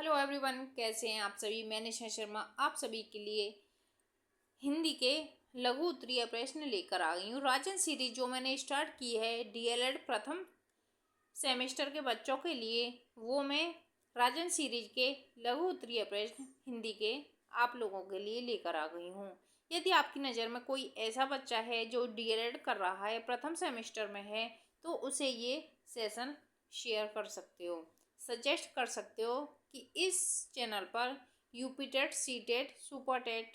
Hello everyone, कैसे हैं आप सभी। मैं निशा शर्मा आप सभी के लिए हिंदी के लघु उत्तरीय प्रश्न लेकर आ गई हूँ। राजन सीरीज जो मैंने स्टार्ट की है डीएलएड प्रथम सेमेस्टर के बच्चों के लिए, वो मैं राजन सीरीज के लघु उत्तरीय प्रश्न हिंदी के आप लोगों के लिए लेकर आ गई हूँ। यदि आपकी नज़र में कोई ऐसा बच्चा है जो डीएलएड कर रहा है, प्रथम सेमेस्टर में है, तो उसे ये सेशन शेयर कर सकते हो, सजेस्ट कर सकते हो कि इस चैनल पर UP TET, C TET, super TET,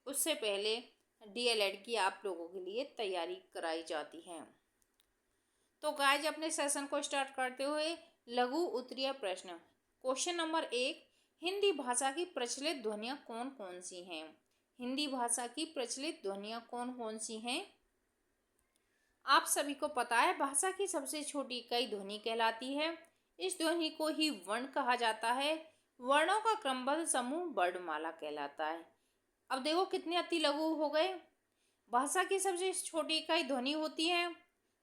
उससे पहले डीएलएड की आप लोगों के लिए तैयारी कराई जाती है। तो गाइज, अपने सेशन को स्टार्ट करते हुए लघु उत्तरीय प्रश्न। क्वेश्चन नंबर 1, हिंदी भाषा की प्रचलित ध्वनियाँ कौन कौन सी हैं। हिंदी भाषा की प्रचलित ध्वनियाँ कौन कौन सी हैं। आप सभी को पता है, भाषा की सबसे छोटी इकाई ध्वनि कहलाती है। इस ध्वनि को ही वर्ण कहा जाता है। वर्णों का क्रमबद्ध समूह वर्णमाला कहलाता है। अब देखो कितने अति लघु हो गए। भाषा की सबसे छोटी इकाई ध्वनि होती है,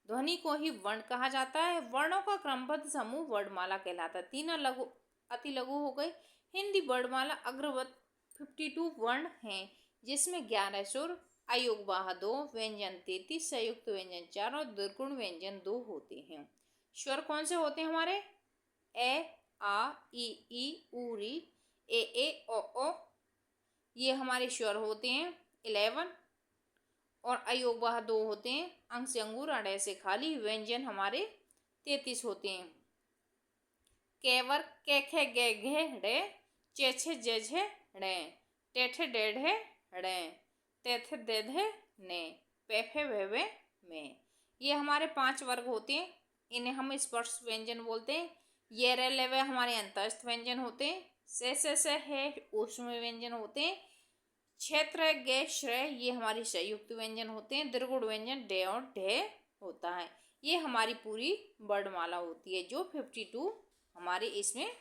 ध्वनि को ही वर्ण कहा जाता है। वर्णों का क्रमबद्ध समूह वर्णमाला कहलाता है। तीन लघु अति लघु हो गए। हिंदी वर्णमाला अग्रवत 52 वर्ण हैं, जिसमें 11 स्वर, अयोगवाह 2, व्यंजन 33, संयुक्त व्यंजन 4 और द्विगुण व्यंजन 2 होते हैं। स्वर कौन से होते हैं हमारे? ए, आ, ई, ऊ, री, ए, ओ। ये हमारे स्वर होते हैं 11 और अयोगवाह 2 होते हैं। अंग से अंगूर, अड़े से खाली। व्यंजन हमारे 33 होते हैं। केवर, के, खे, गे, घे, ड़े, चे, छे, जे, झे, ड़े, टे, ठे, डे, ढे, ड़े, ते, थे, दे, धे, ने, पे, फे, वे, वे, में। ये हमारे 5 वर्ग होते हैं। इन्हें हम स्पर्श व्यंजन बोलते हैं। ये रे ले वे हमारे अंतस्थ व्यंजन होते हैं। से है ऊष्म व्यंजन होते हैं। क्षेत्र गे, श्रय, ये हमारी संयुक्त व्यंजन होते हैं। द्विगुण व्यंजन डे और ढे होता है। ये हमारी पूरी वर्णमाला होती है, जो 52 हमारे इसमें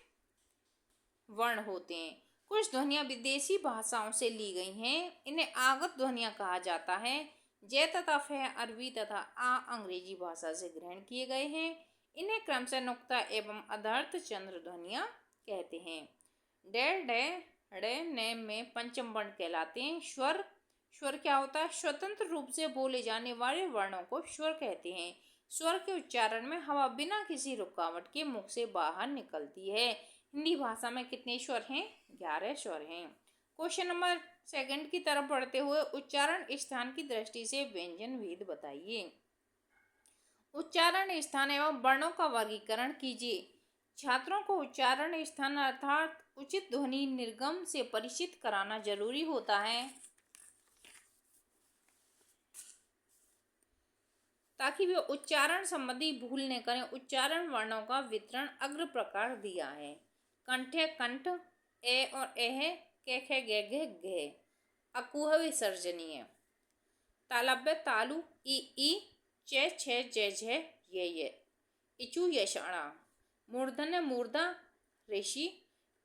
वर्ण होते हैं। कुछ ध्वनियाँ विदेशी भाषाओं से ली गई हैं। इन्हें आगत ध्वनियाँ कहा जाता है। जय तथा फे अरबी तथा आ अंग्रेजी भाषा से ग्रहण किए गए हैं। इन्हें क्रमशः नुक्ता एवं अधर्थ चंद्र ध्वनियाँ कहते हैं। डे, डे, ड़े, ने में पंचम वर्ण कहलाते हैं। स्वर, स्वर क्या होता है? स्वतंत्र रूप से बोले जाने वाले वर्णों को स्वर कहते हैं। स्वर के उच्चारण में हवा बिना किसी रुकावट के मुख से बाहर निकलती है। हिंदी भाषा में कितने स्वर हैं? 11 स्वर हैं। क्वेश्चन नंबर 2 की तरफ बढ़ते हुए उच्चारण स्थान की दृष्टि से व्यंजन भेद बताइए। उच्चारण स्थान एवं वर्णों का वर्गीकरण कीजिए। छात्रों को उच्चारण स्थान अर्थात उचित ध्वनि निर्गम से परिचित कराना जरूरी होता है, ताकि वे उच्चारण संबंधी भूल न करें। उच्चारण वर्णों का वितरण अग्र प्रकार दिया है। कंठे कंठ, ए और एह, के, खे, गे, घे, घे। अकुह विसर्जनीय। तालव्य तालु, ई, चे, छे, जे, झे, ये। इचु यषणा। मूर्धन्य मूर्धा, ऋषि,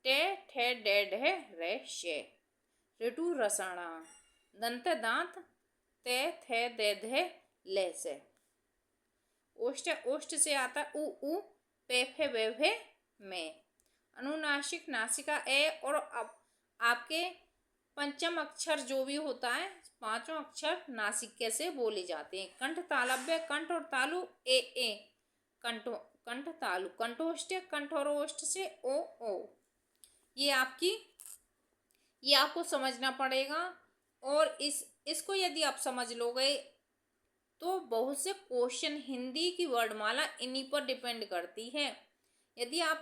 टे, ठे, डे, ढे, रे, शे। ऋतु रसणा। दंत दांत, ते, थे, दे, धे, ले, से। ओष्ठ, ओष्ठ से आता उ, पे, फे, वे, भे, में। अनुनासिक, नासिका, ए और आपके पंचम अक्षर जो भी होता है, 5 अक्षर नासिक से बोले जाते हैं। कंठ, तालव्य, कंठ और तालु, ए। कंठो, कंठ, तालु। कंठोष्ठ, कंठ और ओष्ठ से ओ। ये आपको समझना पड़ेगा। और इसको यदि आप समझ लोगे तो बहुत से क्वेश्चन हिंदी की वर्णमाला इन्हीं पर डिपेंड करती है। यदि आप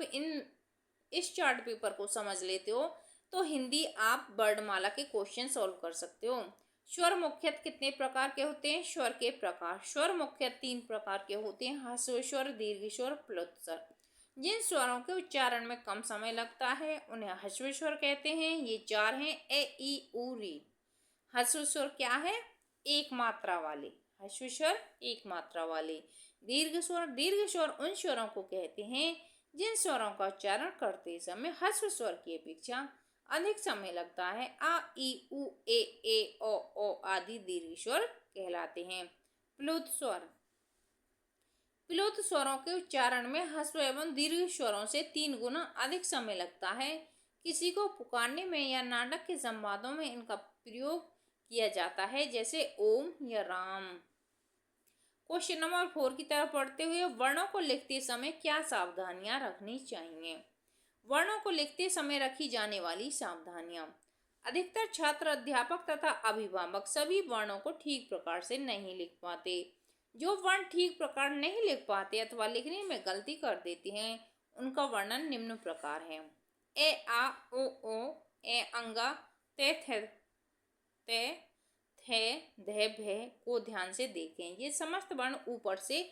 इस चार्ट पेपर को समझ लेते हो तो हिंदी आप वर्णमाला के क्वेश्चन सॉल्व कर सकते हो। स्वर मुख्यतः कितने प्रकार के होते हैं? स्वर के प्रकार। स्वर मुख्यतः 3 प्रकार के होते हैं: ह्रस्व स्वर, दीर्घ स्वर, प्लुत स्वर। जिन स्वरों के उच्चारण में कम समय लगता है उन्हें ह्रस्व स्वर कहते हैं। ये 4 हैं: ए, ई, ऊ, री। ह्रस्व स्वर क्या है? एक मात्रा वाले। ह्रस्व स्वर एक मात्रा वाले। दीर्घ स्वर उन स्वरों को कहते हैं जिन स्वरों का उच्चारण करते समय ह्रस्व स्वर की अपेक्षा अधिक समय लगता है। आ, ई, उ, ए, ओ आदि दीर्घ स्वर कहलाते हैं। प्लुत स्वर, प्लुत स्वरों के उच्चारण में ह्रस्व एवं दीर्घ स्वरों से 3 गुना अधिक समय लगता है। किसी को पुकारने में या नाटक के संवादों में इनका प्रयोग किया जाता है, जैसे ओम या राम। क्वेश्चन नंबर 4 की तरफ पढ़ते हुए वर्णों को लिखते समय क्या सावधानियां रखनी चाहिए। वर्णों को लिखते समय रखी जाने वाली सावधानियां। अधिकतर छात्र, अध्यापक तथा अभिभावक सभी वर्णों को ठीक प्रकार से नहीं लिख पाते। जो वर्ण ठीक प्रकार नहीं लिख पाते अथवा लिखने में गलती कर देते हैं, उनका वर्णन निम्न प्रकार है। ए आ ओ ए अंगा ते थे ते थे धे भे को ध्यान से देखें। ये समस्त वर्ण ऊपर से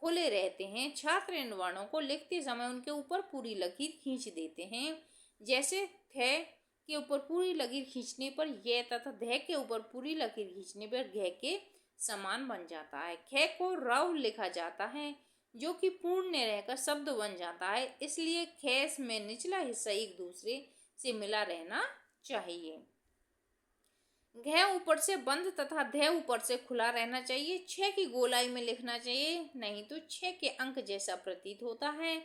खुले रहते हैं। छात्र इन वर्णों को लिखते समय उनके ऊपर पूरी लकीर खींच देते हैं। जैसे थे के ऊपर पूरी लकीर खींचने पर ये तथा धे के ऊपर पूरी लकीर खींचने पर घे के समान बन जाता है। खे को रव लिखा जाता है, जो कि पूर्ण रहकर शब्द बन जाता है। इसलिए खेस में निचला हिस्सा एक दूसरे से मिला रहना चाहिए। घ ऊपर से बंद तथा धे ऊपर से खुला रहना चाहिए। 6 की गोलाई में लिखना चाहिए, नहीं तो 6 के अंक जैसा प्रतीत होता है।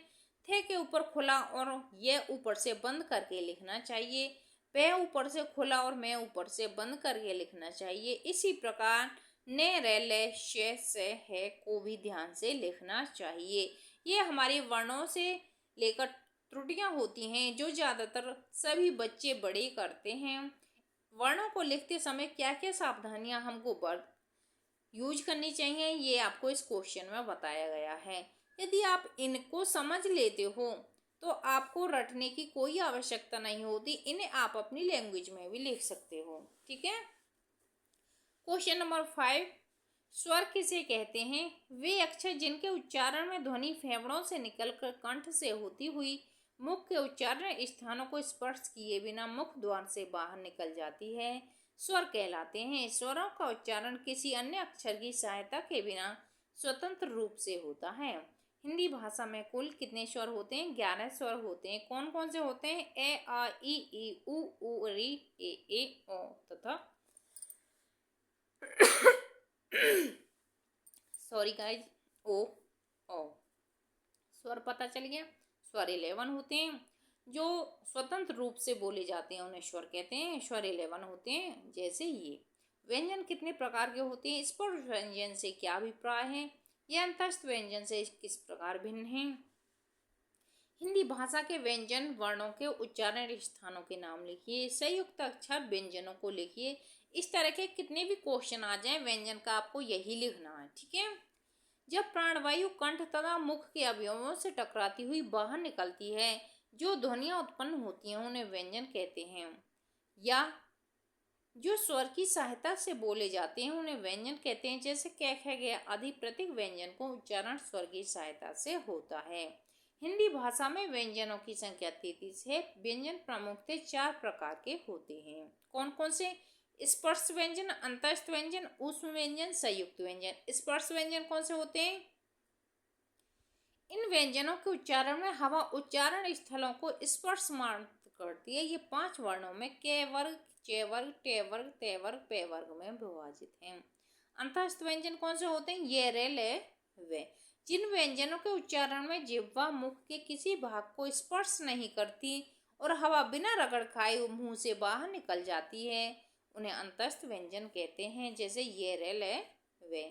थे के ऊपर खुला और ये ऊपर से बंद करके लिखना चाहिए। पे ऊपर से खुला और मैं ऊपर से बंद करके लिखना चाहिए। इसी प्रकार ने रे ले शे से है को भी ध्यान से लिखना चाहिए। ये हमारे वर्णों से लेकर त्रुटियां होती हैं, जो ज़्यादातर सभी बच्चे बड़े करते हैं। वर्णों को लिखते समय क्या क्या सावधानियां हमको यूज करनी चाहिए, ये आपको इस क्वेश्चन में बताया गया है। यदि आप इनको समझ लेते हो तो आपको रटने की कोई आवश्यकता नहीं होती। इन्हें आप अपनी लैंग्वेज में भी लिख सकते हो। ठीक है। क्वेश्चन नंबर 5, स्वर किसे कहते हैं? वे अक्षर जिनके उच्चारण में ध्वनि फेफड़ों से निकलकर कंठ से होती हुई मुख के उच्चारण स्थानों को स्पर्श किए बिना मुख द्वार से बाहर निकल जाती है, स्वर कहलाते हैं। स्वरों का उच्चारण किसी अन्य अक्षर की सहायता के बिना स्वतंत्र रूप से होता है। हिंदी भाषा में कुल कितने स्वर होते हैं? 11 स्वर होते हैं। कौन कौन से होते हैं? ए आ ई उ री ए ओ तथा सॉरी गाइज ओ। स्वर पता चल गया। स्वर 11 होते हैं। जो स्वतंत्र रूप से बोले जाते हैं उन्हें स्वर कहते हैं। स्वर 11 होते हैं। जैसे ये व्यंजन कितने प्रकार के होते हैं? स्पर्श व्यंजन से क्या अभिप्राय है? यह अंतस्थ व्यंजन से किस प्रकार भिन्न है? हिंदी भाषा के व्यंजन वर्णों के उच्चारण स्थानों के नाम लिखिए। संयुक्त अक्षर व्यंजनों को लिखिए। इस तरह के कितने भी क्वेश्चन आ जाएं, व्यंजन का आपको यही लिखना है। ठीक है। जब प्राणवायु कंठ तथा मुख के अवयवों से टकराती हुई बाहर निकलती है, जो ध्वनियां उत्पन्न होती हैं उन्हें व्यंजन कहते हैं। या जो स्वर की सहायता से बोले जाते हैं उन्हें व्यंजन कहते हैं। जैसे क ख ग आदि प्रत्येक व्यंजन को उच्चारण स्वर की सहायता से होता है। हिंदी भाषा में व्यंजनों की संख्या 33 है। व्यंजन प्रमुखतः 4 प्रकार के होते हैं। कौन कौन से? स्पर्श व्यंजन, अंतस्थ व्यंजन, ऊष्म व्यंजन, संयुक्त व्यंजन। स्पर्श व्यंजन कौन से होते हैं? इन व्यंजनों के उच्चारण में हवा उच्चारण स्थलों को स्पर्श मात्र करती है। ये 5 वर्णों में क वर्ग, च वर्ग, टे वर्ग, ते वर्ग, पे वर्ग में विभाजित हैं। अंतस्थ व्यंजन कौन से होते हैं? ये रे ले वे। जिन व्यंजनों के उच्चारण में जिह्वा मुख के किसी भाग को स्पर्श नहीं करती और हवा बिना रगड़ खाए मुंह से बाहर निकल जाती है, उन्हें अंतस्थ व्यंजन कहते हैं। जैसे ये रे ले वे।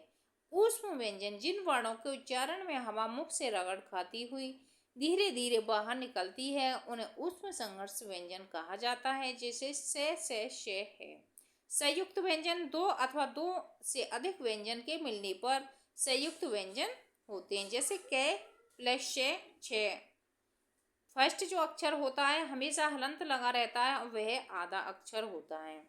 ऊष्म व्यंजन जिन वर्णों के उच्चारण में हवा मुख से रगड़ खाती हुई धीरे धीरे बाहर निकलती है, उन्हें ऊष्म संघर्ष व्यंजन कहा जाता है। जैसे से शे है। संयुक्त व्यंजन 2 अथवा 2 से अधिक व्यंजन के मिलने पर संयुक्त व्यंजन होते हैं। जैसे क प्लस शे। फर्स्ट जो अक्षर होता है हमेशा हलंत लगा रहता है और वह आधा अक्षर होता है।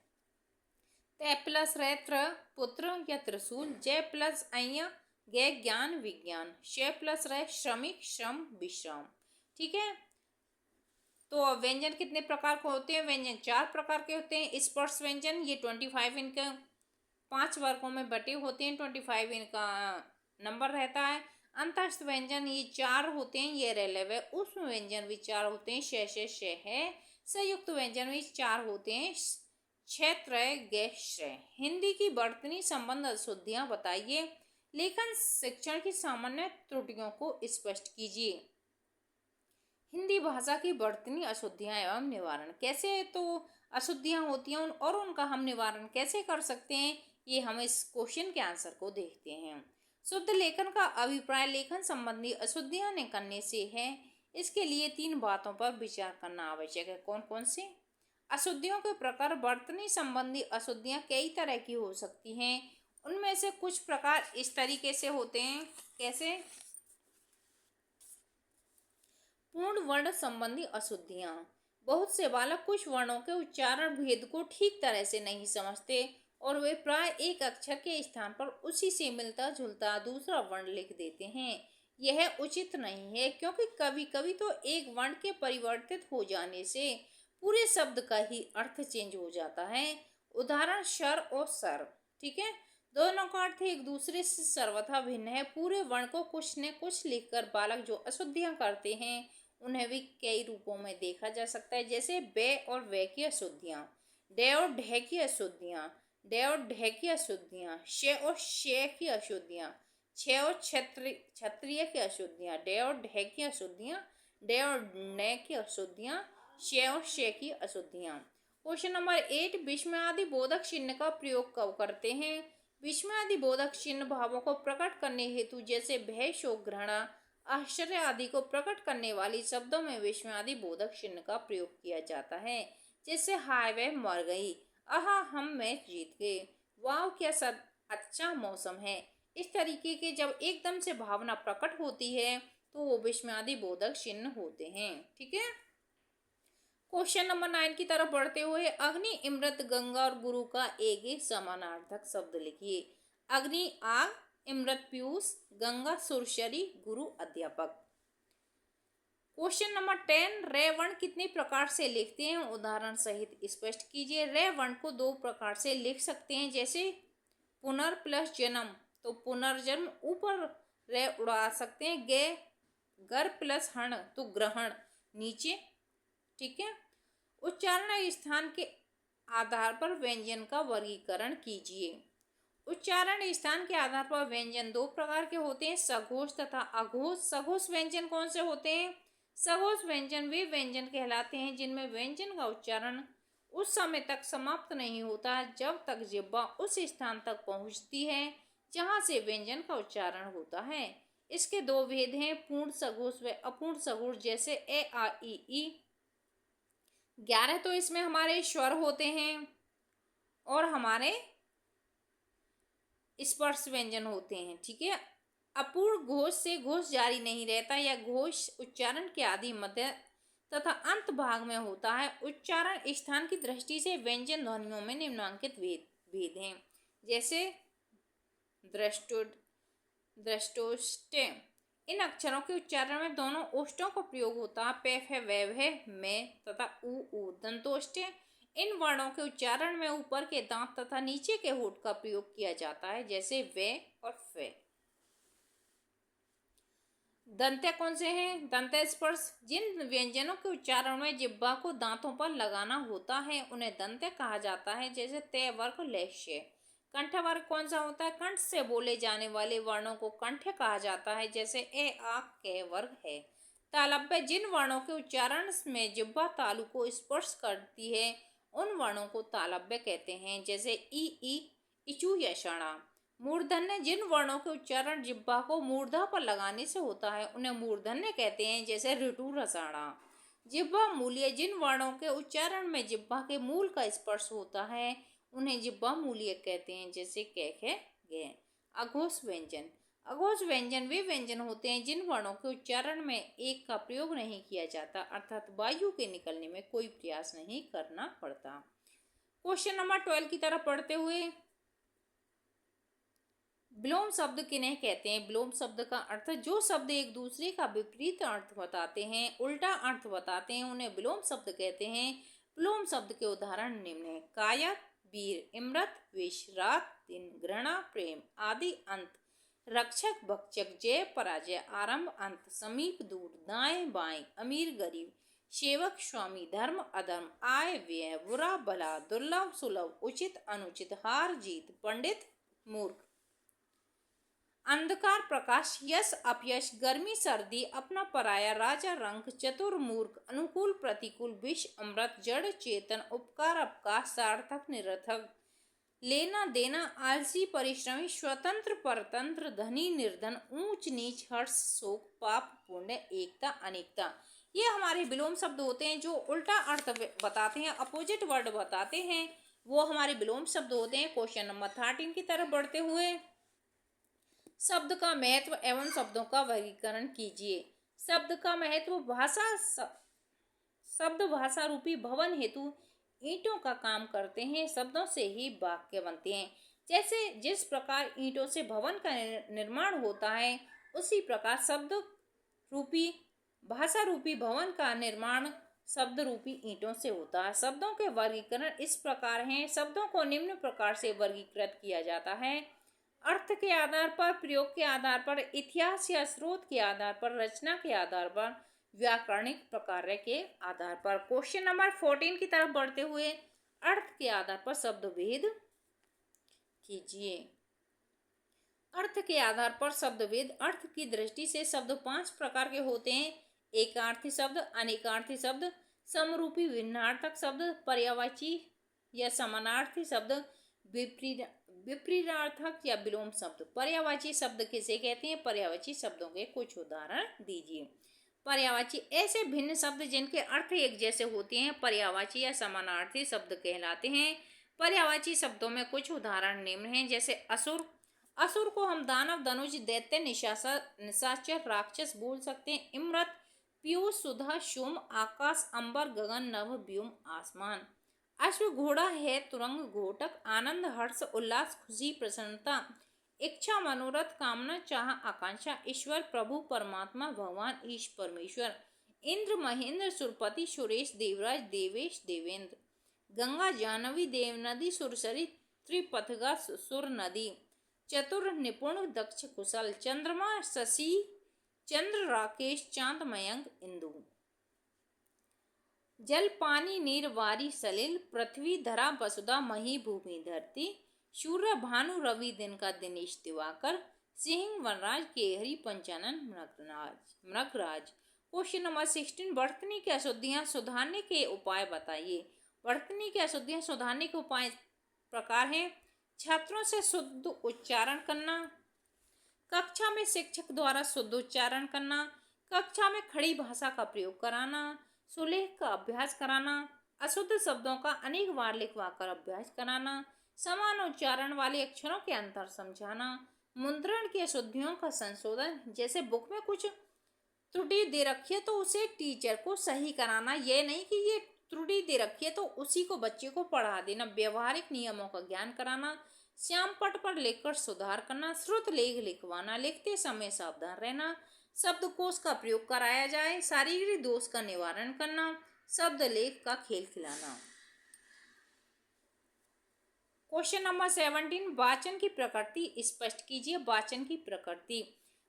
ते प्लस त्र पुत्र या त्रिशूल। जय प्लस अय गे ज्ञान विज्ञान। शे प्लस रे श्रमिक श्रम विश्राम। ठीक है। तो व्यंजन कितने प्रकार के होते हैं? व्यंजन 4 प्रकार के होते हैं। स्पर्श व्यंजन ये 25 इनका 5 वर्गों में बटे होते हैं। 25 इनका नंबर रहता है। अंतस्थ व्यंजन ये 4 होते हैं। ये रेलेवे। ऊष्म व्यंजन भी 4 होते हैं। शे है। संयुक्त व्यंजन भी 4 होते हैं। क्षेत्र गे श्रे। हिंदी की वर्तनी संबंध अशुद्धियां बताइए। लेखन शिक्षण की सामान्य त्रुटियों को स्पष्ट कीजिए। हिंदी भाषा की बढ़ती अशुद्धियां एवं निवारण। कैसे तो अशुद्धियां होती हैं और उनका हम निवारण कैसे कर सकते हैं, ये हम इस क्वेश्चन के आंसर को देखते हैं। शुद्ध लेखन का अभिप्राय लेखन संबंधी अशुद्धियां निकलने से है। इसके लिए 3 बातों पर विचार करना आवश्यक है। कौन कौन से? अशुद्धियों के प्रकार। वर्तनी संबंधी अशुद्धियां कई तरह की हो सकती हैं। उनमें से कुछ प्रकार इस तरीके से होते हैं। कैसे? पूर्ण वर्ण संबंधी अशुद्धियां। बहुत से बालक कुछ वर्णों के उच्चारण भेद को ठीक तरह से नहीं समझते और वे प्राय एक अक्षर के स्थान पर उसी से मिलता जुलता दूसरा वर्ण लिख देते हैं। यह उचित नहीं है, क्योंकि कभी कभी तो एक वर्ण के परिवर्तित हो जाने से पूरे शब्द का ही अर्थ चेंज हो जाता है। उदाहरण शर और सर। ठीक है, दोनों का अर्थ एक दूसरे से सर्वथा भिन्न है। पूरे वर्ण को कुछ न कुछ लिखकर बालक जो अशुद्धियां करते हैं उन्हें भी कई रूपों में देखा जा सकता है। जैसे बे और वे की अशुद्धियां, डे और ढे की अशुद्धियां, डे और ढे की अशुद्धियां, शे और शे की अशुद्धियां, छे और क्षत्रिय की अशुद्धियां, डे और ढे की अशुद्धियां, डे और ने की अशुद्धियां, शे और शे की अशुद्धियां। क्वेश्चन नंबर 8, विस्मयादि बोधक चिन्ह का प्रयोग कब करते हैं? विस्मयादि बोधक चिन्ह भावों को प्रकट करने हेतु जैसे भय, शोक, घृणा, आश्चर्य आदि को प्रकट करने वाली शब्दों में विस्मयादि बोधक चिन्ह का प्रयोग किया जाता है। जैसे हाय वह मर गई, आहा हम मैच जीत गए, वाह क्या सब अच्छा मौसम है। इस तरीके के जब एकदम से भावना प्रकट होती है तो वो विस्मयादि बोधक चिन्ह होते हैं। ठीक है, क्वेश्चन नंबर 9 की तरफ बढ़ते हुए अग्नि, इमृत, गंगा और गुरु का एक एक समानार्थक शब्द लिखिए। अग्नि आग, इमृत पीयूष, गंगा सुरसरी, गुरु अध्यापक। क्वेश्चन नंबर 10, रे वर्ण कितने प्रकार से लिखते हैं? उदाहरण सहित स्पष्ट कीजिए। रे वर्ण को 2 प्रकार से लिख सकते हैं। जैसे पुनर प्लस जन्म, तो पुनर्जन्म ऊपर रे उड़ा सकते हैं। गे गर प्लस हण, तो ग्रहण नीचे। ठीक है, उच्चारण स्थान के आधार पर व्यंजन का वर्गीकरण कीजिए। उच्चारण स्थान के आधार पर व्यंजन 2 प्रकार के होते हैं, सघोष तथा अघोष। सघोष व्यंजन कौन से होते हैं? सघोष व्यंजन वे व्यंजन कहलाते हैं जिनमें व्यंजन का उच्चारण उस समय तक समाप्त नहीं होता जब तक जिह्वा उस स्थान तक पहुंचती है जहां से व्यंजन का उच्चारण होता है। इसके 2 भेद हैं, पूर्ण सघोष व अपूर्ण सघोष। जैसे ए आ ई 11 तो इसमें हमारे स्वर होते हैं और हमारे स्पर्श व्यंजन होते हैं। ठीक है, अपूर्ण घोष से घोष जारी नहीं रहता या घोष उच्चारण के आदि, मध्य तथा अंत भाग में होता है। उच्चारण स्थान की दृष्टि से व्यंजन ध्वनियों में निम्नलिखित भेद हैं। जैसे द्रष्टुड, द्रष्टोष्टे। इन अक्षरों के उच्चारण में दोनों ओष्ठों का प्रयोग होता है, पे फे वे भे में तथा उ। दंतोष्टे। इन वर्णों के उच्चारण में ऊपर के दांत तथा नीचे के होठ का प्रयोग किया जाता है। जैसे वे और फे। दंत्य कौन से हैं? दंत्य स्पर्श। जिन व्यंजनों के उच्चारण में जिह्वा को दांतों पर लगाना होता है उन्हें दंत्य कहा जाता है। जैसे ते वर्ग, लेश्य। कंठ वर्ग कौन सा होता है? कंठ से बोले जाने वाले वर्णों को कंठ्य कहा जाता है। जैसे ए आ के वर्ग है। तालव्य। जिन वर्णों के उच्चारण में जिह्वा तालु को स्पर्श करती है उन वर्णों को तालव्य कहते हैं। जैसे ई इचु यषणा। मूर्धन्य। जिन वर्णों के उच्चारण जिह्वा को मूर्धा पर लगाने से होता है उन्हें मूर्धन्य कहते हैं। जैसे ऋतु रसाणा। जिह्वा मूल्य। जिन वर्णों के उच्चारण में जिह्वा के मूल का स्पर्श होता है उन्हें जिह्वा मूल्य कहते हैं। जैसे कै खे गे। अघोष व्यंजन। अघोष व्यंजन वे व्यंजन होते हैं जिन वर्णों के उच्चारण में एक का प्रयोग नहीं किया जाता, अर्थात वायु के निकलने में कोई प्रयास नहीं करना पड़ता। क्वेश्चन नंबर 12 की तरफ पढ़ते हुए विलोम शब्द किन्हें कहते हैं? विलोम शब्द का अर्थ जो शब्द एक दूसरे का विपरीत अर्थ बताते हैं, उल्टा अर्थ बताते हैं, उन्हें विलोम शब्द कहते हैं। विलोम शब्द के उदाहरण निम्न हैं। कायक, वीर, इमृत, विष, रात, दिन, घृणा, प्रेम, आदि, अंत, रक्षक, भक्षक, जय, पराजय, आरंभ, अंत, समीप, दूर, दाएं बाएं, अमीर, गरीब, सेवक, स्वामी, धर्म, अधर्म, आय, व्यय, बुरा, भला, दुर्लभ, सुलभ, उचित, अनुचित, हार, जीत, पंडित, मूर्ख। अंधकार प्रकाश, यश अपयश, गर्मी सर्दी, अपना पराया, राजा रंक, चतुर मूर्ख, अनुकूल प्रतिकूल, विष अमृत, जड़ चेतन, उपकार अपकार, सार्थक निरर्थक, लेना देना, आलसी परिश्रमी, स्वतंत्र परतंत्र, धनी निर्धन, ऊंच नीच, हर्ष शोक, पाप पुण्य, एकता अनेकता। ये हमारे विलोम शब्द होते हैं जो उल्टा अर्थ बताते हैं, अपोजिट वर्ड बताते हैं, वो हमारे विलोम शब्द होते हैं। क्वेश्चन नंबर 13 की तरफ बढ़ते हुए, शब्द का महत्व एवं शब्दों का वर्गीकरण कीजिए। शब्द का महत्व, शब्द भाषा रूपी भवन हेतु ईंटों का काम करते हैं। शब्दों से ही वाक्य बनते हैं। जैसे जिस प्रकार ईंटों से भवन का निर्माण होता है, उसी प्रकार शब्द रूपी भाषा रूपी भवन का निर्माण शब्द रूपी ईंटों से होता है। शब्दों के वर्गीकरण इस प्रकार हैं। शब्दों को निम्न प्रकार से वर्गीकृत किया जाता है: अर्थ के आधार पर, प्रयोग के आधार पर, इतिहास या स्रोत के आधार पर, रचना के आधार पर, व्याकरणिक प्रकार के आधार पर। क्वेश्चन नंबर 14 की तरफ बढ़ते हुए, अर्थ के आधार पर शब्द भेद कीजिए। अर्थ के आधार पर शब्द भेद। अर्थ की दृष्टि से शब्द 5 प्रकार के होते हैं: एकार्थी शब्द, अनेकार्थी शब्द, समरूपी भिन्नार्थक शब्द, पर्यायवाची या समानार्थी शब्द, विपरीतार्थक या विलोम शब्द। पर्यायवाची शब्द किसे कहते हैं? पर्यायवाची शब्दों के कुछ उदाहरण दीजिए। पर्यायवाची ऐसे भिन्न शब्द जिनके अर्थ एक जैसे होते हैं पर्यायवाची या समानार्थी शब्द कहलाते हैं। पर्यायवाची शब्दों में कुछ उदाहरण निम्न हैं, जैसे असुर। असुर को हम दानव, धनुष, दैत्य, निशाचर, राक्षस बोल सकते हैं। इमृत, पीयूष, सुधा, सोम, आकाश, अंबर, गगन, नभ, व्योम, आसमान। अश्व, घोड़ा है, तुरंग, घोटक, आनंद, हर्ष, उल्लास, खुशी, प्रसन्नता, इच्छा, मनोरथ, कामना, चाह, आकांक्षा, ईश्वर, प्रभु, परमात्मा, भगवान, ईश, परमेश्वर। इंद्र, महेंद्र, सुरपति, सुरेश, देवराज, देवेश, देवेंद्र। गंगा, जाह्नवी, देवनदी, सुरसरी, त्रिपथगा, सुर नदी। चतुर, निपुण, दक्ष, कुशल। चंद्रमा, शशि, चंद्र, राकेश, चांद, मयंक, इंदु। जल, पानी, नीर, वारी, सलिल। पृथ्वी, धरा, वसुधा, मही, भूमि, धरती। सूर्य, भानु, रवि, दिन का, दिनेश, दिवाकर। सिंह, वनराज, केहरी, पंचानन, मृगराज। क्वेश्चन नंबर 16, वर्तनी की अशुद्धियां सुधारने के उपाय बताइए। वर्तनी की अशुद्धियां सुधारने के उपाय प्रकार हैं: छात्रों से शुद्ध उच्चारण करना, कक्षा में शिक्षक द्वारा शुद्ध उच्चारण करना, कक्षा में खड़ी भाषा का प्रयोग कराना, सुलेख का अभ्यास कराना, अशुद्ध शब्दों का अनेक बार लिखवाकर अभ्यास कराना, समान उच्चारण वाले अक्षरों के अंतर समझाना, मुद्रण की अशुद्धियों का संशोधन, जैसे बुक में कुछ त्रुटि दे रखी है तो उसे टीचर को सही कराना, ये नहीं कि ये त्रुटि दे रखी है तो उसी को बच्चे को पढ़ा देना। व्यवहारिक नियमों का ज्ञान कराना, श्यामपट पर लिखकर सुधार करना, श्रुत लेख लिखवाना, लिखते समय सावधान रहना, शब्दकोश का प्रयोग कराया जाए, शारीरिक दोष का निवारण करना, शब्द लेख का खेल खिलाना। क्वेश्चन नंबर 17, वाचन की प्रकृति स्पष्ट कीजिए। वाचन की प्रकृति।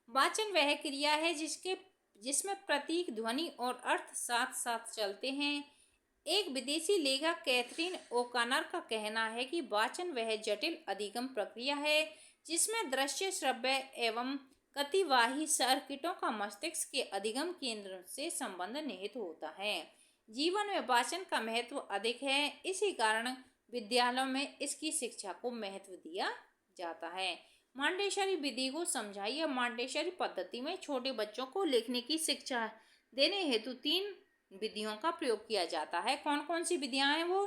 वाचन वह क्रिया है जिसमें प्रतीक, ध्वनि और अर्थ साथ साथ चलते हैं। एक विदेशी लेखक कैथरीन ओकानर का कहना है कि वाचन वह जटिल अधिगम प्रक्रिया है जिसमें दृश्य, श्रव्य एवं गतिवाही सर्किटों का मस्तिष्क के अधिगम केंद्र से संबंध निहित होता है। जीवन में वाचन का महत्व अधिक है, इसी कारण विद्यालयों में इसकी शिक्षा को महत्व दिया जाता है। मांडेसरी विधि को समझाइए। मांडेसरी पद्धति में छोटे बच्चों को लिखने की शिक्षा देने हेतु 3 विधियों का प्रयोग किया जाता है। कौन कौन सी विधियां हैं वो?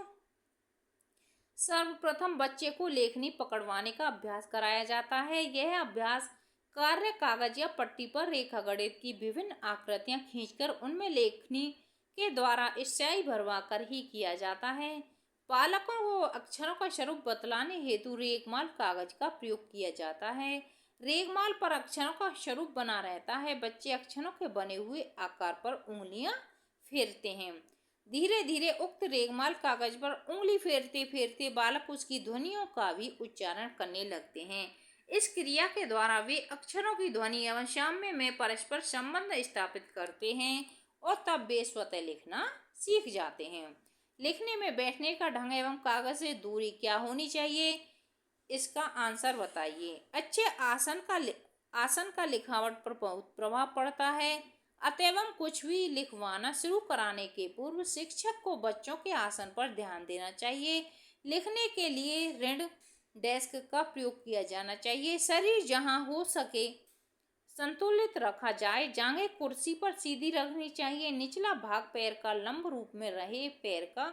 सर्वप्रथम बच्चे को लेखनी पकड़वाने का अभ्यास कराया जाता है। यह अभ्यास कार्य कागज या पट्टी पर रेखा गणित की विभिन्न आकृतियां खींचकर उनमें लेखनी के द्वारा स्याही भरवा कर ही किया जाता है। पालकों को अक्षरों का स्वरूप बतलाने हेतु रेगमाल कागज का प्रयोग किया जाता है। रेगमाल पर अक्षरों का स्वरूप बना रहता है। बच्चे अक्षरों के बने हुए आकार पर उंगलियां फेरते हैं। धीरे धीरे उक्त रेगमाल कागज पर उंगली फेरते फेरते बालक उसकी ध्वनियों का भी उच्चारण करने लगते हैं। इस क्रिया के द्वारा वे अक्षरों की ध्वनि एवं साम्य में परस्पर संबंध स्थापित करते हैं और तब वे स्वतः लिखना सीख जाते हैं। लिखने में बैठने का ढंग एवं कागज से दूरी क्या होनी चाहिए, इसका आंसर बताइए। अच्छे आसन का आसन का लिखावट पर बहुत प्रभाव पड़ता है। अतएव कुछ भी लिखवाना शुरू कराने के पूर्व शिक्षक को बच्चों के आसन पर ध्यान देना चाहिए। लिखने के लिए ऋण डेस्क का प्रयोग किया जाना चाहिए। शरीर जहां हो सके संतुलित रखा जाए। जांघें कुर्सी पर सीधी रखनी चाहिए। निचला भाग पैर का लंब रूप में रहे। पैर का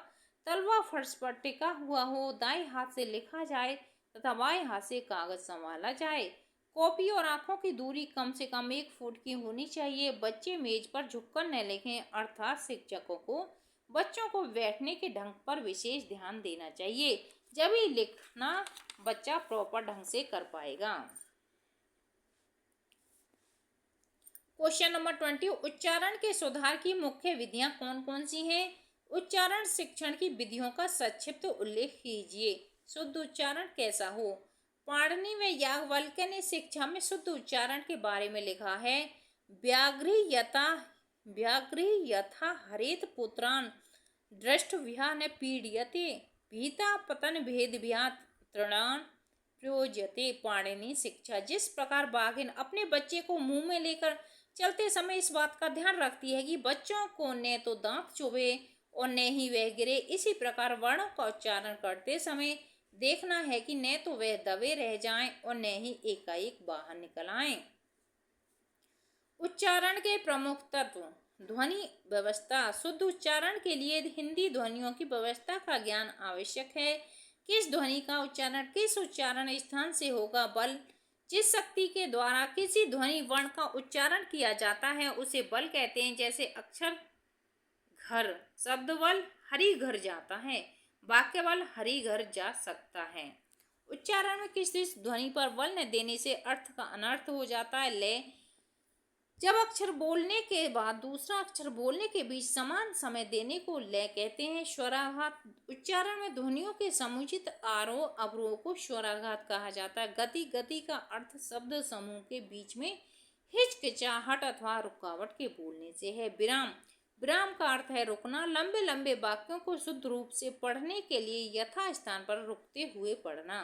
तलवा फर्श पर टिका हुआ हो। दाएं हाथ से लिखा जाए तथा बाएं हाथ से कागज संभाला जाए। कॉपी और आंखों की दूरी कम से कम 1 फुट की होनी चाहिए। बच्चे मेज पर झुककर न लिखें, अर्थात शिक्षकों को बच्चों को बैठने के ढंग पर विशेष ध्यान देना चाहिए, जब ही लिखना बच्चा प्रॉपर ढंग से कर पाएगा। क्वेश्चन नंबर 20, उच्चारण के सुधार की मुख्य विधियां कौन कौन सी हैं? उच्चारण शिक्षण की विधियों का संक्षिप्त उल्लेख कीजिए। शुद्ध उच्चारण कैसा हो? पाणिनि व याज्ञवल्क्य ने शिक्षा में शुद्ध उच्चारण के बारे में लिखा है। व्याघ्री यथा हरेत पुत्रान दृष्टव्या न पीड्यते भीता पतन भेदभ्यात् तृणान प्रयोज्यते। पाणिनि शिक्षा जिस प्रकार बाघिन अपने बच्चे को मुंह में लेकर चलते समय इस बात का ध्यान रखती है कि बच्चों को न तो दांत चुभे और न ही वह गिरे, इसी प्रकार वर्णों का उच्चारण करते समय देखना है कि न तो वह दबे रह जाएं और न ही एकाएक बाहर निकल आएं। उच्चारण के प्रमुख तत्व। ध्वनि व्यवस्था। शुद्ध उच्चारण के लिए हिंदी ध्वनियों की व्यवस्था का ज्ञान आवश्यक है। किस ध्वनि का उच्चारण किस उच्चारण स्थान से होगा? बल। जिस शक्ति के द्वारा किसी ध्वनि वर्ण का उच्चारण किया जाता है उसे बल कहते हैं। जैसे अक्षर घर, शब्द बल हरि घर जाता है, वाक्य बल हरि घर जा सकता है। उच्चारण में किसी ध्वनि पर बल न देने से अर्थ का अनर्थ हो जाता है। लय। जब अक्षर बोलने के बाद दूसरा अक्षर बोलने के बीच समान समय देने को लय कहते हैं। स्वराघात। उच्चारण में ध्वनियों के समुचित आरोह अवरोह को स्वराघात कहा जाता है। गति। गति का अर्थ शब्द समूह के बीच में हिचकिचाहट अथवा रुकावट के बोलने से है। विराम। विराम का अर्थ है रुकना। लंबे लंबे वाक्यों को शुद्ध रूप से पढ़ने के लिए यथा स्थान पर रुकते हुए पढ़ना।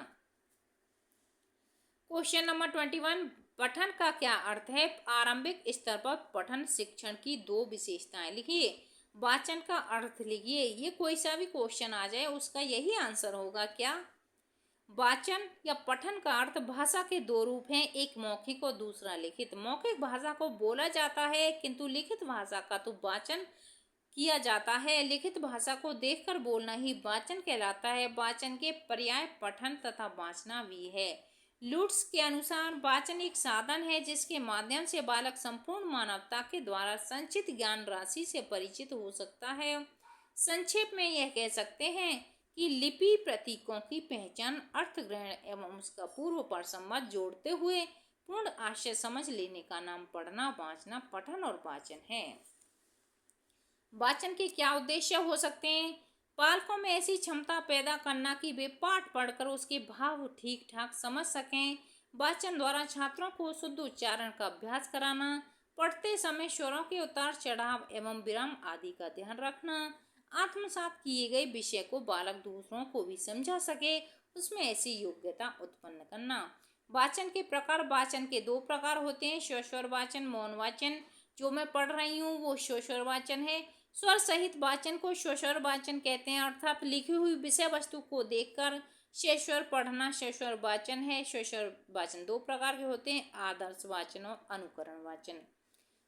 क्वेश्चन नंबर 21, पठन का क्या अर्थ है? आरंभिक स्तर पर पठन शिक्षण की 2 विशेषताएं लिखिए। वाचन का अर्थ लिखिए। ये कोई सा भी क्वेश्चन आ जाए उसका यही आंसर होगा। क्या? वाचन या पठन का अर्थ भाषा के 2 रूप हैं, एक मौखिक और दूसरा लिखित। मौखिक भाषा को बोला जाता है किंतु लिखित भाषा का तो वाचन किया जाता है। लिखित भाषा को देखकर बोलना ही वाचन कहलाता है। वाचन के पर्याय पठन तथा वाचना भी है। लुट्स के अनुसार वाचन एक साधन है जिसके माध्यम से बालक संपूर्ण मानवता के द्वारा संचित ज्ञान राशि से परिचित हो सकता है। संक्षेप में यह कह सकते हैं कि लिपि प्रतीकों की पहचान, अर्थ ग्रहण एवं उसका पूर्व पर संबंध जोड़ते हुए पूर्ण आशय समझ लेने का नाम पढ़ना, वाचना, पठन और वाचन है। वाचन के क्या उद्देश्य हो सकते हैं? बालकों में ऐसी क्षमता पैदा करना कि वे पाठ पढ़कर उसके भाव ठीक ठाक समझ सकें। वाचन द्वारा छात्रों को शुद्ध उच्चारण का अभ्यास कराना, पढ़ते समय स्वरों के उतार चढ़ाव एवं विराम आदि का ध्यान रखना, आत्मसात किए गए विषय को बालक दूसरों को भी समझा सके, उसमें ऐसी योग्यता उत्पन्न करना। वाचन के प्रकार। वाचन के 2 प्रकार होते हैं, स्वस्वर वाचन, मौन वाचन। जो मैं पढ़ रही हूँ वो स्वस्वर वाचन है। स्वर सहित वाचन को स्वस्वर वाचन कहते हैं, अर्थात लिखी हुई विषय वस्तु को देखकर स्वस्वर पढ़ना स्वस्वर वाचन है। स्वस्वर वाचन 2 प्रकार के होते हैं, आदर्श वाचन और अनुकरण वाचन।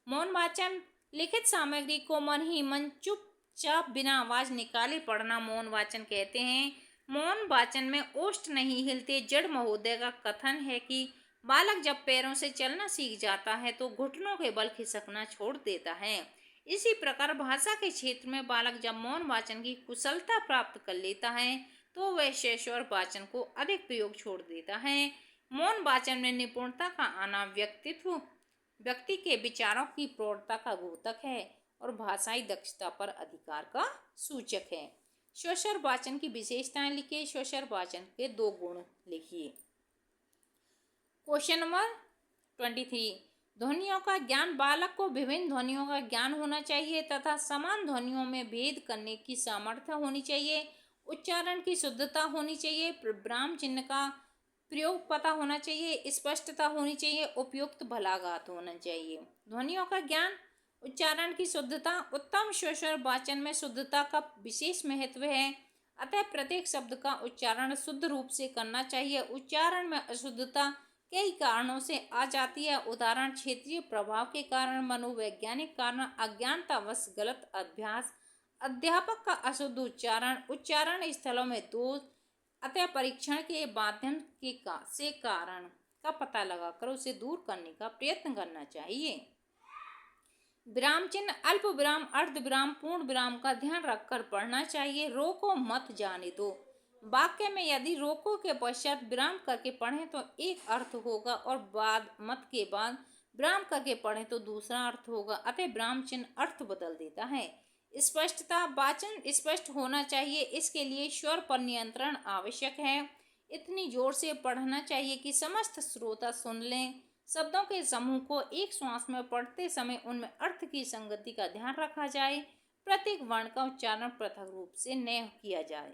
मौन वाचन। लिखित सामग्री को मन ही मन चुपचाप बिना आवाज निकाले पढ़ना मौन वाचन कहते हैं। मौन वाचन में ओष्ठ नहीं हिलते। जड़ महोदय का कथन है कि बालक जब पैरों से चलना सीख जाता है तो घुटनों के बल खिसकना छोड़ देता है। इसी प्रकार भाषा के क्षेत्र में बालक जब मौन वाचन की कुशलता प्राप्त कर लेता है तो वह स्वस्वर वाचन को अधिक प्रयोग छोड़ देता है। मौन वाचन में निपुणता का आना व्यक्ति के विचारों की प्रौढ़ता का द्योतक है और भाषाई दक्षता पर अधिकार का सूचक है। स्वस्वर वाचन की विशेषताएं लिखिए। स्वस्वर वाचन के 2 गुण लिखिए। क्वेश्चन नंबर 23, ध्वनियों का ज्ञान। बालक को विभिन्न ध्वनियों का ज्ञान होना चाहिए तथा समान ध्वनियों में भेद करने की सामर्थ्य होनी चाहिए। उच्चारण की शुद्धता होनी चाहिए। विराम चिन्ह का प्रयोग पता होना चाहिए, स्पष्टता होनी चाहिए, उपयुक्त बलाघात होना चाहिए। ध्वनियों का ज्ञान, उच्चारण की शुद्धता, उत्तम स्वर वाचन में शुद्धता का विशेष महत्व है। अतः प्रत्येक शब्द का उच्चारण शुद्ध रूप से करना चाहिए। उच्चारण में अशुद्धता कई कारणों से आ जाती है। उदाहरण, क्षेत्रीय प्रभाव के कारण, मनोवैज्ञानिक कारण, अज्ञानतावश गलत अभ्यास, अध्यापक का अशुद्ध उच्चारण, उच्चारण स्थलों में दोष। अतः परीक्षण के माध्यम से कारण का पता लगाकर उसे दूर करने का प्रयत्न करना चाहिए। विराम चिन्ह, अल्प विराम, अर्ध विराम, पूर्ण विराम का ध्यान रखकर पढ़ना चाहिए। रोको मत जाने दो। वाक्य में यदि रोको के पश्चात विराम करके पढ़ें तो एक अर्थ होगा और बाद मत के बाद विराम करके पढ़ें तो दूसरा अर्थ होगा। अतः विराम चिन्ह अर्थ बदल देता है। स्पष्टता, वाचन स्पष्ट होना चाहिए, इसके लिए स्वर पर नियंत्रण आवश्यक है। इतनी जोर से पढ़ना चाहिए कि समस्त श्रोता सुन लें। शब्दों के समूह को एक श्वास में पढ़ते समय उनमें अर्थ की संगति का ध्यान रखा जाए। प्रत्येक वर्ण का उच्चारण पृथक रूप से न किया जाए।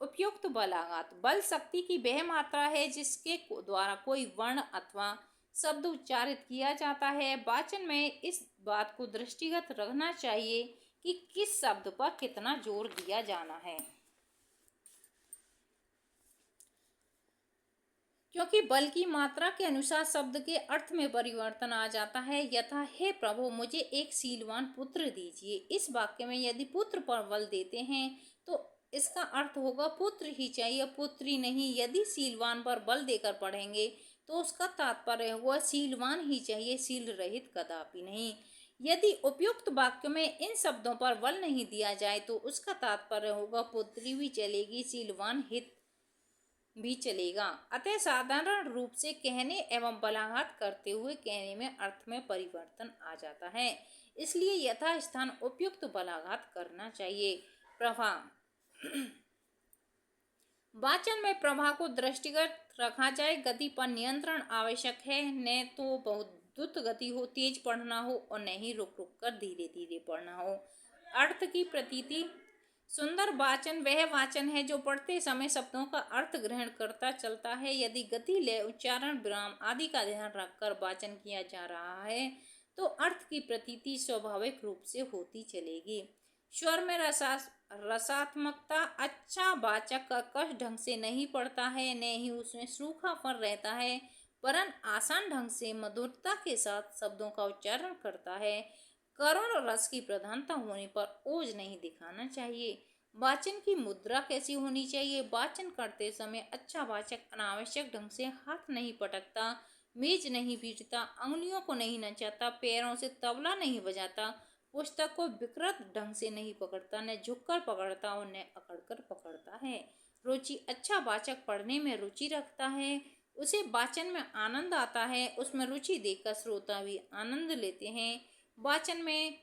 उपयुक्त बलाघात, बल शक्ति की वह मात्रा है जिसके द्वारा कोई वर्ण अथवा शब्द उच्चारित किया जाता है। वाचन में इस बात को दृष्टिगत रखना चाहिए कि किस शब्द पर कितना जोर दिया जाना है, क्योंकि बल की मात्रा के अनुसार शब्द के अर्थ में परिवर्तन आ जाता है। यथा, हे प्रभु मुझे एक शीलवान पुत्र दीजिए। इस वाक्य में यदि पुत्र पर बल देते हैं तो इसका अर्थ होगा पुत्र ही चाहिए, पुत्री नहीं। यदि शीलवान पर बल देकर पढ़ेंगे तो उसका तात्पर्य होगा शीलवान ही चाहिए, शील रहित कदापि नहीं। यदि उपयुक्त वाक्य में इन शब्दों पर बल नहीं दिया जाए तो उसका तात्पर्य होगा पुत्री भी चलेगी, शीलवान हित भी चलेगा। अतः साधारण रूप से कहने एवं बलाघात करते हुए कहने में अर्थ में परिवर्तन आ जाता है, इसलिए यथास्थान उपयुक्त बलाघात करना चाहिए। प्रभा, वाचन में प्रभा को दृष्टिगत रखा जाए। गति पर नियंत्रण आवश्यक है, न तो बहुत द्रुत गति हो, तेज पढ़ना हो, और न ही रुक रुक कर धीरे धीरे पढ़ना हो। अर्थ की प्रतीति, सुंदर वाचन वह वाचन है जो पढ़ते समय शब्दों का अर्थ ग्रहण करता चलता है। यदि गति, लय, उच्चारण, विराम आदि का ध्यान रखकर वाचन किया जा रहा है तो अर्थ की प्रतीति स्वाभाविक रूप से होती चलेगी। स्वर में रसात्मकता, अच्छा वाचक कर्कश ढंग से नहीं पढ़ता है, न ही उसमें सूखापन रहता है, वरन आसान ढंग से मधुरता के साथ शब्दों का उच्चारण करता है। करुण रस की प्रधानता होने पर ओज नहीं दिखाना चाहिए। वाचन की मुद्रा कैसी होनी चाहिए? वाचन करते समय अच्छा वाचक अनावश्यक ढंग से हाथ नहीं पटकता, मेज नहीं पीटता, अंगुलियों को नहीं नचाता, पैरों से तबला नहीं बजाता, पुस्तक को विकृत ढंग से नहीं पकड़ता, न झुककर पकड़ता और न अकड़कर पकड़ता है। रुचि, अच्छा वाचक पढ़ने में रुचि रखता है, उसे वाचन में आनंद आता है, उसमें रुचि देखकर श्रोता भी आनंद लेते हैं। वाचन में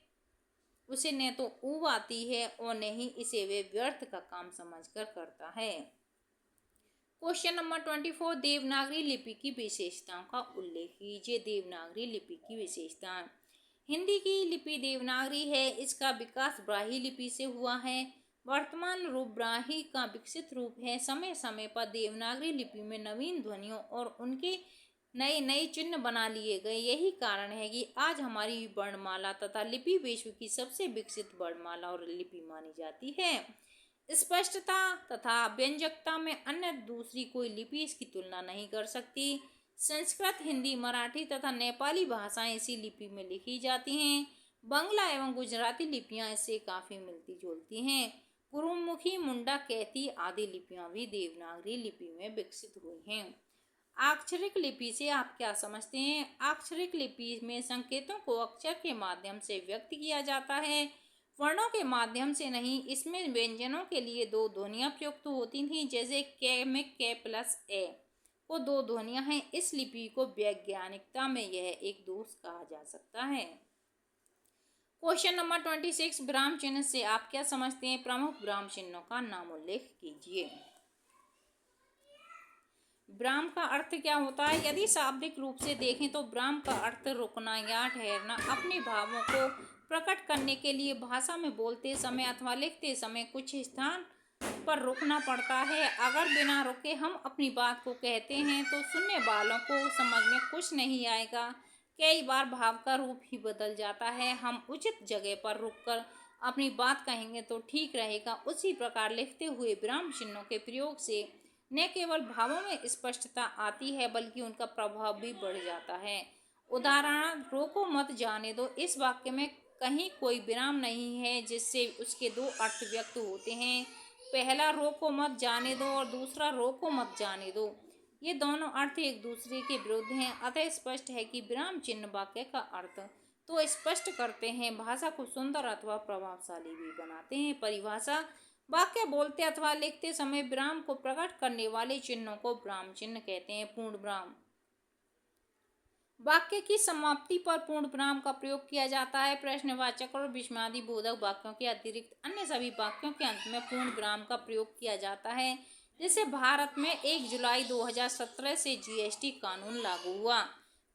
उसे न तो ऊब आती है और न ही इसे वे व्यर्थ का काम समझकर करता है। क्वेश्चन नंबर 24, देवनागरी लिपि की विशेषताओं का उल्लेख कीजिए। देवनागरी लिपि की विशेषताएं। हिंदी की लिपि देवनागरी है, इसका विकास ब्राह्मी लिपि से हुआ है। वर्तमान रूप ब्राह्मी का विकसित रूप है। समय समय पर देवनागरी लिपि में नवीन ध्वनियों और उनके नए नए चिन्ह बना लिए गए। यही कारण है कि आज हमारी वर्णमाला तथा लिपि विश्व की सबसे विकसित वर्णमाला और लिपि मानी जाती है। स्पष्टता तथा व्यंजकता में अन्य दूसरी कोई लिपि इसकी तुलना नहीं कर सकती। संस्कृत, हिंदी, मराठी तथा नेपाली भाषाएं इसी लिपि में लिखी जाती हैं। बांग्ला एवं गुजराती लिपियां इससे काफ़ी मिलती जुलती हैं। गुरुमुखी, मुंडा, कैथी आदि लिपियां भी देवनागरी लिपि में विकसित हुई हैं। अक्षरिक लिपि से आप क्या समझते हैं? अक्षरिक लिपि में संकेतों को अक्षर के माध्यम से व्यक्त किया जाता है, वर्णों के माध्यम से नहीं। इसमें व्यंजनों के लिए दो ध्वनियाँ प्रयुक्त होती थीं, जैसे के में के प्लस ए को दो ध्वनियाँ हैं। इस लिपि को वैज्ञानिकता में यह एक दोष कहा जा सकता है। क्वेश्चन नंबर 26, विराम चिन्ह से आप क्या समझते हैं? प्रमुख विराम चिन्हों का नाम उल्लेख कीजिए। विराम का अर्थ क्या होता है? यदि शाब्दिक रूप से देखें तो विराम का अर्थ रुकना या ठहरना, अपने भावों को प्रकट करने के लिए भाषा में बोलते समय अथवा लिखते समय कुछ स्थान पर रुकना पड़ता है। अगर बिना रुके हम अपनी बात को कहते हैं तो सुनने वालों को समझ में कुछ नहीं आएगा। कई बार भाव का रूप ही बदल जाता है। हम उचित जगह पर रुककर अपनी बात कहेंगे तो ठीक रहेगा। उसी प्रकार लिखते हुए विराम चिन्हों के प्रयोग से न केवल भावों में स्पष्टता आती है बल्कि उनका प्रभाव भी बढ़ जाता है। उदाहरण, रोको मत जाने दो। इस वाक्य में कहीं कोई विराम नहीं है जिससे उसके दो अर्थ व्यक्त होते हैं। पहला रोको मत जाने दो और दूसरा रोको मत जाने दो। ये दोनों अर्थ एक दूसरे के विरुद्ध हैं। अतः स्पष्ट है कि विराम चिन्ह वाक्य का अर्थ तो स्पष्ट करते हैं, भाषा को सुंदर अथवा प्रभावशाली भी बनाते हैं। परिभाषा, वाक्य बोलते अथवा लिखते समय विराम को प्रकट करने वाले चिन्हों को विराम चिन्ह कहते हैं। पूर्ण विराम, वाक्य की समाप्ति पर पूर्ण विराम का प्रयोग किया जाता है। प्रश्नवाचक और विस्मयादि बोधक वाक्यों के अतिरिक्त अन्य सभी वाक्यों के अंत में पूर्ण विराम का प्रयोग किया जाता है। जैसे भारत में 1 जुलाई 2017 से जीएसटी कानून लागू हुआ।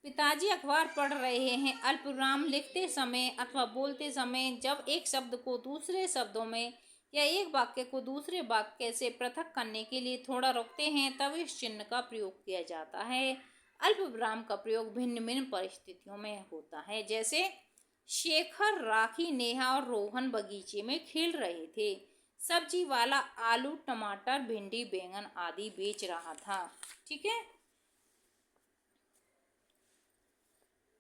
पिताजी अखबार पढ़ रहे हैं। अल्पविराम, लिखते समय अथवा बोलते समय जब एक शब्द को दूसरे शब्दों में या एक वाक्य को दूसरे वाक्य से पृथक करने के लिए थोड़ा रुकते हैं तब इस चिन्ह का प्रयोग किया जाता है। अल्प विराम का प्रयोग भिन्न भिन्न परिस्थितियों में होता है। जैसे शेखर, राखी, नेहा और रोहन बगीचे में खेल रहे थे। सब्जी वाला आलू, टमाटर, भिंडी, बैंगन आदि बेच रहा था। ठीक है।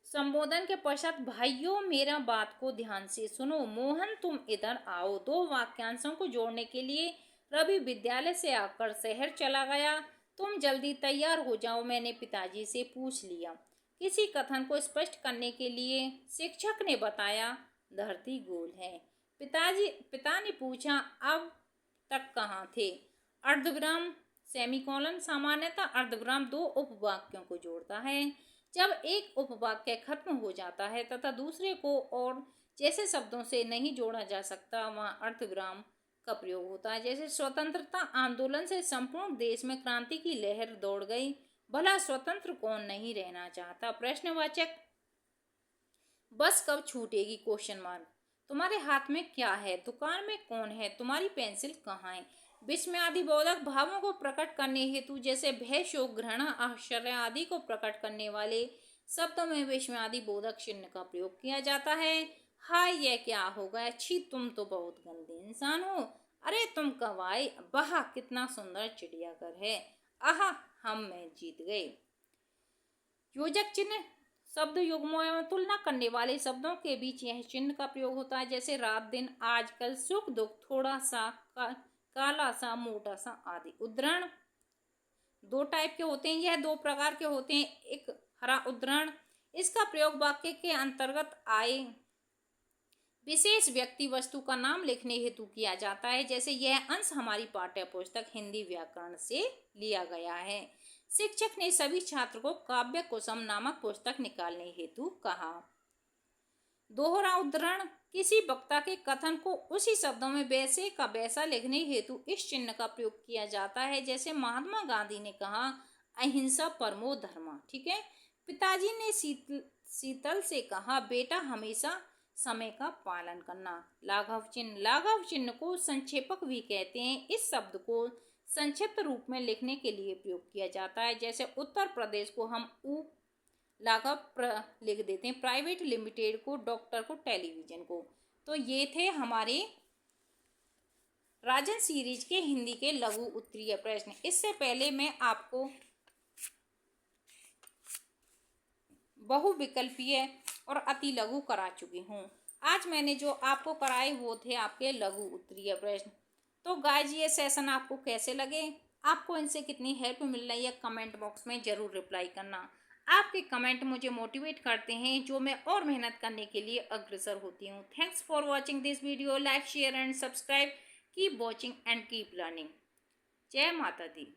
संबोधन के पश्चात, भाइयों मेरा बात को ध्यान से सुनो। मोहन तुम इधर आओ। दो वाक्यांशों को जोड़ने के लिए रवि विद्यालय से आकर शहर चला गया। तुम जल्दी तैयार हो जाओ, मैंने पिताजी से पूछ लिया। किसी कथन को स्पष्ट करने के लिए शिक्षक ने बताया, धरती गोल है। पिता ने पूछा, अब तक कहाँ थे? अर्धविराम सेमीकोलन। सामान्यतः अर्धविराम दो उपवाक्यों को जोड़ता है। जब एक उपवाक्य खत्म हो जाता है तथा दूसरे को और जैसे शब्दों से नहीं जोड़ा जा सकता वहाँ अर्धविराम का प्रयोग होता है। जैसे स्वतंत्रता आंदोलन से संपूर्ण देश में क्रांति की लहर दौड़ गई। भला स्वतंत्र कौन नहीं रहना चाहता? प्रश्नवाचक, बस कब छूटेगी? Question mark. तुम्हारे हाथ में क्या है? दुकान में कौन है? तुम्हारी पेंसिल कहाँ है? विस्मयादि बोधक भावों को प्रकट करने हेतु जैसे भय, शोक, घृणा, आश्चर्य आदि को प्रकट करने वाले शब्दों में विस्मयादि बोधक चिन्ह का प्रयोग किया जाता है। हाय, यह क्या हो गया? छी, तुम तो बहुत गंदे इंसान हो। अरे तुम कब आए? वाह, कितना सुंदर चिड़ियाघर है। आहा, मैं जीत गए। योजक चिन्ह, शब्द युग्मों एवं तुलना करने वाले शब्दों के बीच यह चिन्ह का प्रयोग होता है। जैसे रात दिन, आजकल, सुख दुख, थोड़ा सा, काला सा, मोटा सा आदि। उद्धरण दो टाइप के होते हैं। यह दो प्रकार के होते हैं। एक हरा उद्धरण, इसका प्रयोग वाक्य के अंतर्गत आए विशेष व्यक्ति वस्तु का नाम लिखने हेतु किया जाता है। जैसे यह अंश हमारी पाठ्य पुस्तक हिंदी व्याकरण से लिया गया है। शिक्षक ने सभी छात्र को काव्य कुसुम नामक पुस्तक निकालने हेतु कहा। दोहरा उद्धरण, किसी वक्ता के कथन को उसी शब्दों में वैसे का वैसा लिखने हेतु इस चिन्ह का प्रयोग किया जाता है। जैसे महात्मा गांधी ने कहा, अहिंसा परमो धर्म। ठीक है। पिताजी ने शीतल से कहा, बेटा हमेशा समय का पालन करना। लाघव चिन्ह, लाघव चिन्ह को संक्षेपक भी कहते हैं। इस शब्द को संक्षिप्त रूप में लिखने के लिए प्रयोग किया जाता है। जैसे उत्तर प्रदेश को हम लाघव लिख देते हैं, प्राइवेट लिमिटेड को, डॉक्टर को, टेलीविजन को। तो ये थे हमारे राजन सीरीज के हिंदी के लघु उत्तरीय प्रश्न। इससे पहले मैं आपको बहुविकल्पीय और अति लघु करा चुकी हूँ। आज मैंने जो आपको कराए वो थे आपके लघु उत्तरीय प्रश्न। तो गाइज, ये सेशन आपको कैसे लगे? आपको इनसे कितनी हेल्प मिल रही है? कमेंट बॉक्स में ज़रूर रिप्लाई करना। आपके कमेंट मुझे मोटिवेट करते हैं, जो मैं और मेहनत करने के लिए अग्रसर होती हूँ। Thanks for watching this video. Like, share and subscribe. Keep watching and keep learning. जय माता दी।